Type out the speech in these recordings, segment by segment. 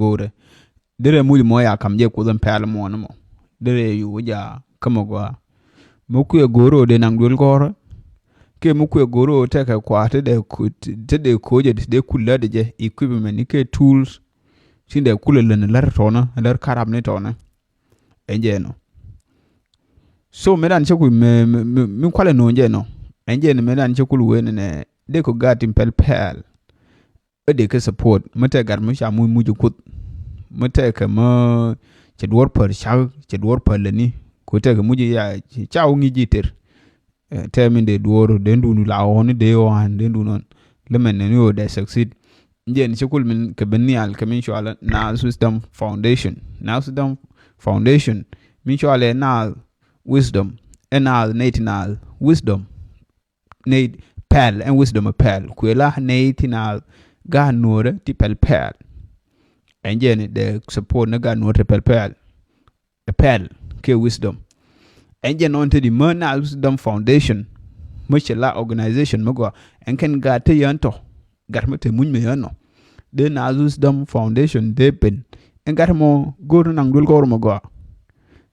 bore dere muli mo ya kam je kudon pel mo no dere yu ja kama gwa muku goro de nang dul goro ke muku goro te ka kwa te de koje de kula de je equipment ni ke tools sinde kula len lar tona lar karab ne tona enje no so medan cheku me kwale no nje no enje ne medan cheku wen ne de ko gatim pel de ke support mate gar mu sha mu kut mate ka ma che dwor per sha che dwor per ni ko te ka mu ya chaw ngi jiter temin de dwor de ndunu la on de on de ndunu le men ne yo de succeed nje ni cheku min ke benial ke min sha na system foundation min sha na wisdom enal natinal wisdom need pel and wisdom a pel kwela natinal ga nore ti pel enje de support na ga nore pel ke wisdom enje non te di manal wisdom foundation machela organization mago en ken ga te yanto garmete muñ me yanno de na wisdom foundation de pen en garmo goru nang dul goru mago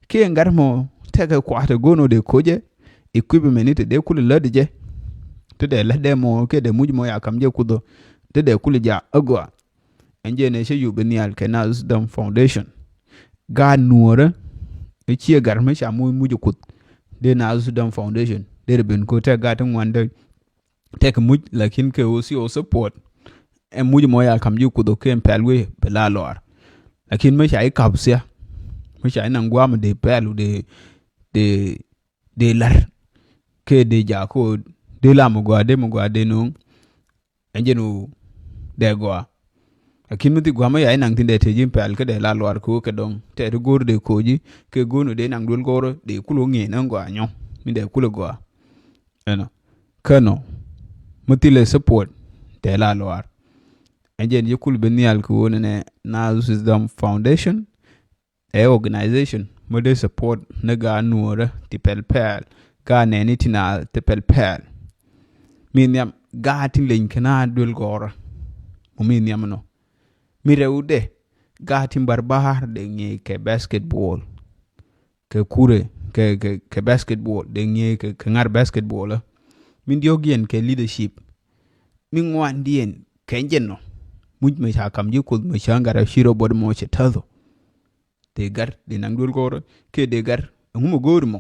ke garmo tega kwata gono de koje equipment de kul ladje te de lade mo ke de muj mo ya kam je kudo te de kul ja agwa enje ne she yu benial kenaz dam foundation ga nuora e chi garme sha mo muj kut de naz dam foundation de ben ko te ga tan wande tek muj lakin ke o support e muj mo ya kam je kudo ke pelwe bela lor lakin me sha ikapsia me sha nan gwa me de pelu de lar ke de ja ko de la mo gwa de no enje no de gwa akin muti gwa ma ya nang tinde te jim pel ke de la lor ko ke dong te de gor de koji ke gono de nang dul goro de kulo nge nan gwa nyo mi de kulo gwa eno kano muti le support de la lor enje ni kul benial ko ne na wisdom foundation a organization mo de support na ga nuora ti pel ga ne ni tina ti pel min yam ga tin len kana dul gor mo min yam no mi rewde ga tin barbar de nge ke basketball ke kure ke basketball de nge ke ngar basketball min diogien ke leadership min wan dien ke jenno muj me ha kam ji ko me shangara shiro bod mo che tazo de gar de nang dul gor ke de gar ngumo gor mo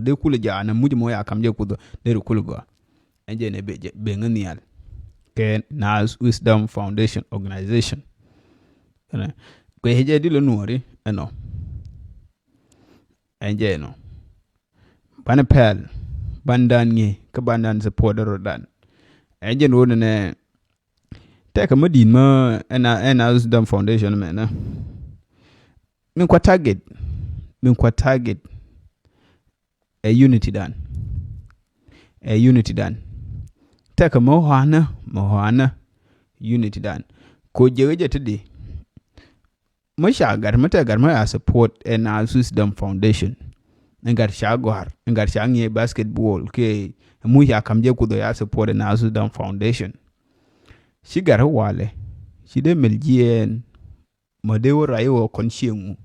de kula jana muj mo ya kam je kudo de kula go enje ne be ngnial ke nas wisdom foundation organization ko heje dilo nuori eno enje no bana pel bandan nge ka bandan support rodan enje no ne te ka modin ma ena wisdom foundation me na min kwa target a unity dan taka mohana unity dan ko jeje tede mashagar matagar ma support and wisdom foundation ngar shagwar ngar shangi basketball ke mu ya kamje kudo ya support and wisdom foundation shigar wale shide meljien madewo rayo konshiengu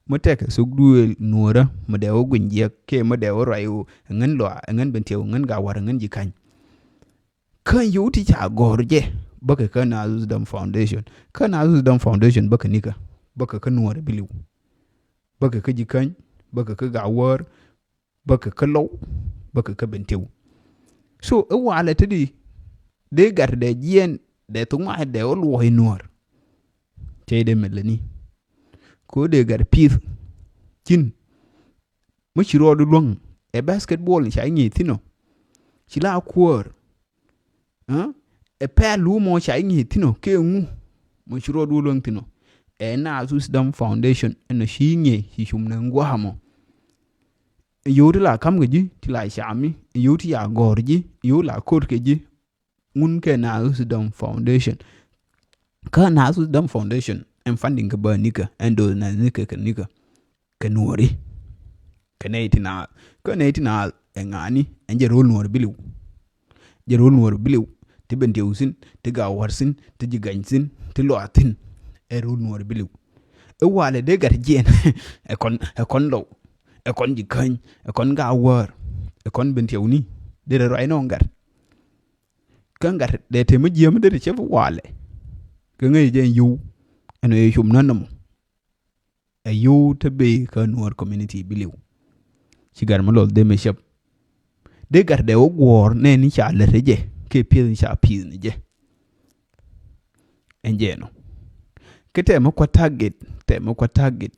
muteka sugdu nuora madewo gunje ke madewo rayo ngan lo ngan bentew ngan ga war ngan jikan kan yuti cha gorje baka kana wisdom foundation baka nika baka ka nuora biliw baka ka jikan baka ka ga war baka ka law baka ka bentew so wala tadi de garde jien de tuma de lo nuor tede melani ko de gar pith kin mo chiro do long e basketball cha ngi tino chila kwor e pelu mo cha ngi tino ke ngu mo chiro do long tino e na wisdom foundation eno shi ngi shi shumna ngwa mo yodi la kam geji ti la shami yoti ya gorji yo la kor keji ngun ke na wisdom foundation ka na wisdom foundation en funding ka ba nika endo na nika ka nika ka nuori ka netina engani enje rol nuori biliw ti bente usin ti ga warsin ti jigansin ti loatin ero nuor biliu e wale de gar jen e kon lo e kon ji kan e kon ga war e kon ben tiawni de ro no ngar kan gar de te mu jiem de che wale ke ngai jen yu eno e shum nanamo e yu te be ka nuor community biliu chigar mo lol de me shep de gar de wor ne ni cha le reje ke pil cha pil ni je enjeno kete mo kwa target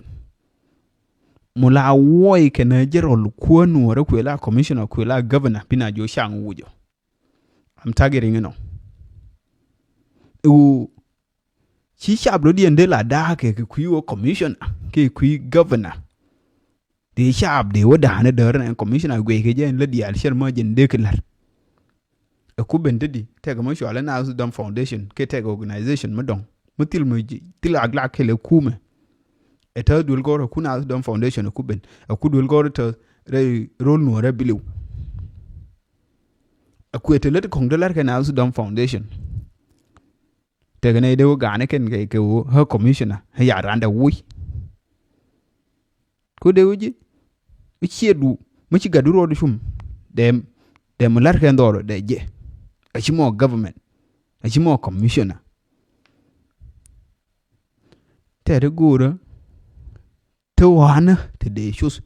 mula woi ke na jerol ko nuor ko la commissioner ko la governor bina jo shang wujo am targeting no u chi shablo di ende la da ke ku commissioner ke ku governor de shab de wada na da ran commissioner gwe ke jen la di al sher ma jen de klar e ku ben di te ga mo shwala na su dam foundation ke te organization mo dong mo til mo til agla ke le kume e ta dul goro kuna su dam foundation ku ben e ku dul goro to re rol no re biliu e ku te le kong dollar ke na su dam foundation te ga ne de ga ne ken ke her commissioner ha ya randa wi ko de wuji chiedu mo ci gadu ro shum de mo lar ken doro de je a ci mo government a ci mo commissioner te de gura te wana te de shus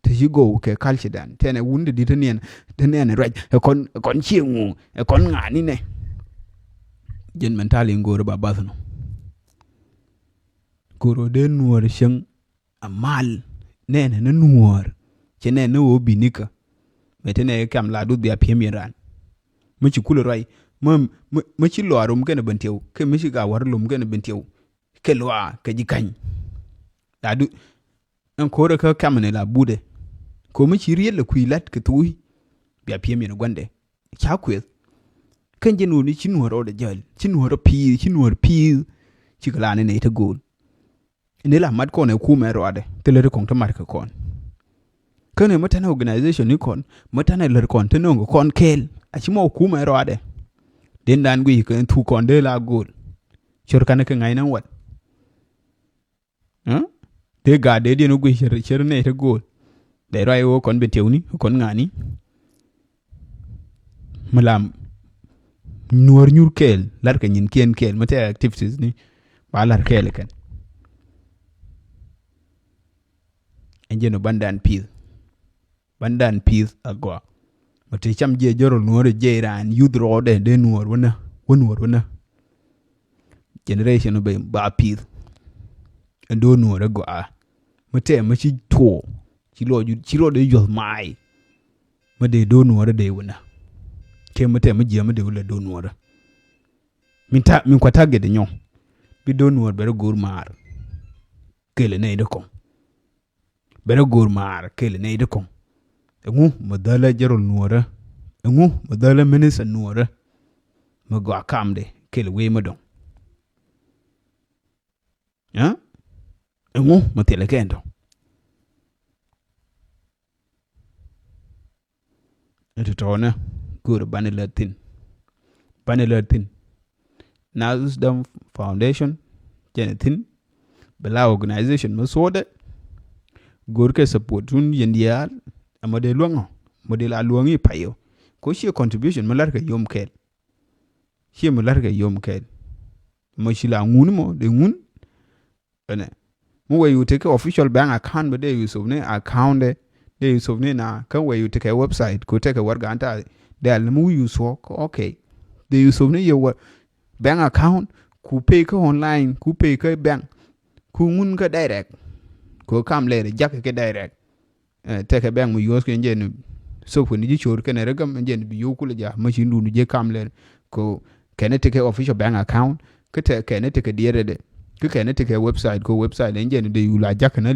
te jigo ke kalchi dan te ne wunde di te ne raj kon chiengu e kon ngani ne jen mentali ngoro ba basno goro de nuor sheng amal ne nuor che ne no binika metene kam la du bia piem iran mu ci kula rai mu ci lo arum gene bentew ke mu ci ga war lum gene bentew ke lo ke jikan la du en ko re ka kam ne la bude ko mu ci riel ku ilat ke tuwi bia piem ne gwande cha kwel kan je no ni ci nuor o de jal ci nuor pi ci kala ne te gol ne la mat ko ne ku me ro ade te le ko to mar ka kon kane mutane organization ni kon mutane ler kon te nongo kon kel a ci mo ku me ro ade den dan gui kan tu kon de la gol chor kan ke ngai nan wat de ga de no gui cher ne te gol de rai wo kon be tewni kon ngani malam nuor nyur kel lar ka nyin ken kel mate activities ni ba lar kel kan enjeno bandan pis agwa mate cham je joro nuor je ran yudro de nuor wona generation be ba pis endo nuor agwa mate ma ci to ci lo de yo mai ma de do nuor de wona ke mate ma je ma de wala do nuor min kwata ge de nyon bi do nuor be gur mar kele ne de ko bere gur mar kele ne de ko engu madala jarol nuora engu madala minisa nuora mago akamde kele we madon ya engu matele kendo eto tona gur banelatin Nazus Dam Foundation jenetin bela organization masode gur ke support un yendial amade luango model aluangi payo ko shi contribution malar ka yom kel mo shi la ngun mo de ngun ene mo we you take official bank account but they use of ne account they use of ne na kan we you take a website ko take a warga anta de al mu use work okay they use of ne your bank account ku pay ko online ku pay ko bank ku ngun ka direct ko kam le jak ke direct take bank mu yos ke njen so ko ni chor ke ne regam njen bi yokul ja ma shi ndu je kam le ko kene take official bank account ke te kene take diere de ke kene take website ko website njen de yula jak na